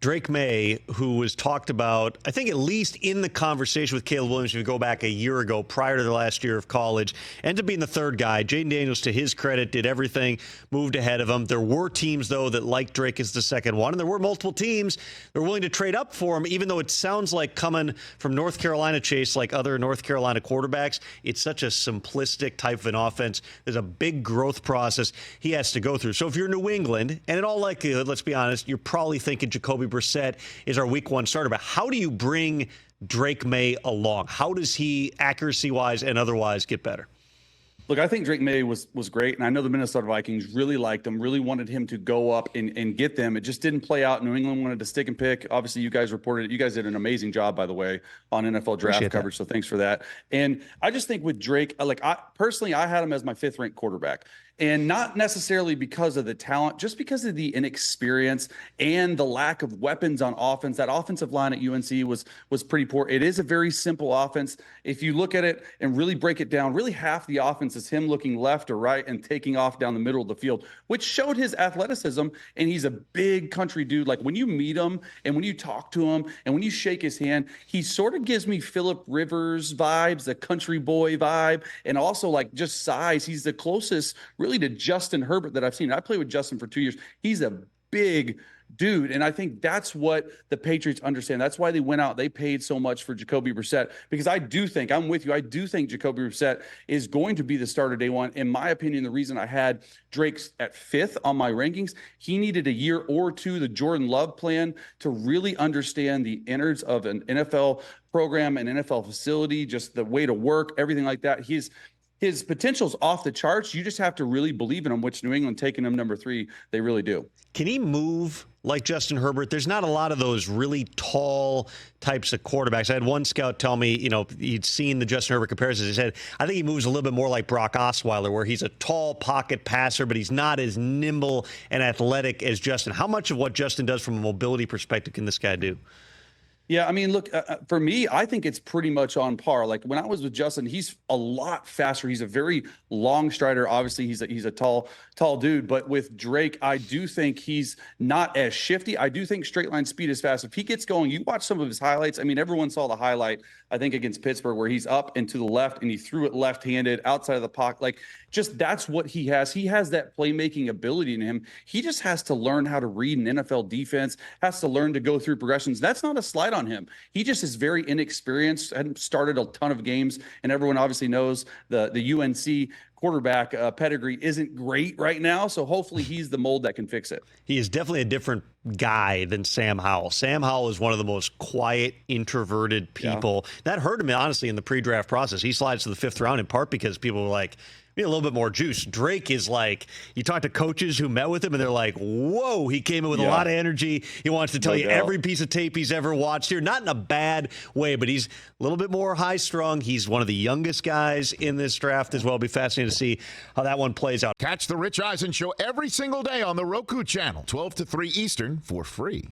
Drake Maye, who was talked about, I think at least in the conversation with Caleb Williams, if you go back a year ago, prior to the last year of college, ended up being the third guy. Jaden Daniels, to his credit, did everything, moved ahead of him. There were teams, though, that liked Drake as the second one, and there were multiple teams that were willing to trade up for him, even though it sounds like coming from North Carolina, Chase, like other North Carolina quarterbacks, it's such a simplistic type of an offense. There's a big growth process he has to go through. So if you're New England, and in all likelihood, let's be honest, you're probably thinking Jacoby Brissett is our week one starter. But how do you bring Drake Maye along? How does he, accuracy-wise and otherwise, get better? Look, I think Drake Maye was great, and I know the Minnesota Vikings really liked him, really wanted him to go up and get them. It just didn't play out. New England wanted to stick and pick. Obviously, you guys reported it. You guys did an amazing job, by the way, on NFL draft coverage, so thanks for that. And I just think with Drake, I had him as my fifth-ranked quarterback. And not necessarily because of the talent, just because of the inexperience and the lack of weapons on offense. That offensive line at UNC was pretty poor. It is a very simple offense. If you look at it and really break it down, really half the offense is him looking left or right and taking off down the middle of the field, which showed his athleticism. And he's a big country dude. Like when you meet him and when you talk to him and when you shake his hand, he sort of gives me Phillip Rivers vibes, the country boy vibe, and also like just size. He's the closest really to Justin Herbert that I've seen. I played with Justin for 2 years. He's a big dude, and I think that's what the Patriots understand. That's why they went out. They paid so much for Jacoby Brissett, because I do think, I'm with you, I do think Jacoby Brissett is going to be the starter day one. In my opinion, the reason I had Drake at fifth on my rankings, he needed a year or two, the Jordan Love plan, to really understand the innards of an NFL program, an NFL facility, just the way to work, everything like that. His potential's off the charts. You just have to really believe in him, which New England taking him number 3, they really do. Can he move like Justin Herbert? There's not a lot of those really tall types of quarterbacks. I had one scout tell me, he'd seen the Justin Herbert comparisons. He said, I think he moves a little bit more like Brock Osweiler, where he's a tall pocket passer, but he's not as nimble and athletic as Justin. How much of what Justin does from a mobility perspective can this guy do? Yeah, I mean, look, for me, I think it's pretty much on par. Like when I was with Justin, he's a lot faster. He's a very long strider. Obviously, he's a tall dude. But with Drake, I do think he's not as shifty. I do think straight line speed is fast. If he gets going, you watch some of his highlights. I mean, everyone saw the highlight, I think, against Pittsburgh, where he's up and to the left and he threw it left-handed outside of the pocket. Like, just that's what he has. He has that playmaking ability in him. He just has to learn how to read an NFL defense, has to learn to go through progressions. That's not a slight on him. He just is very inexperienced, hadn't started a ton of games, and everyone obviously knows the UNC quarterback pedigree isn't great right now, so hopefully he's the mold that can fix it. He is definitely a different guy than Sam Howell. Sam Howell is one of the most quiet, introverted people. Yeah. That hurt him, honestly, in the pre-draft process. He slides to the 5th round in part because people were like, a little bit more juice. Drake is like, you talk to coaches who met with him and they're like, whoa, he came in with a lot of energy. He wants to tell you every piece of tape he's ever watched here. Not in a bad way, but he's a little bit more high strung. He's one of the youngest guys in this draft as well. It'll be fascinating to see how that one plays out. Catch the Rich Eisen Show every single day on the Roku channel, 12 to 3 Eastern, for free.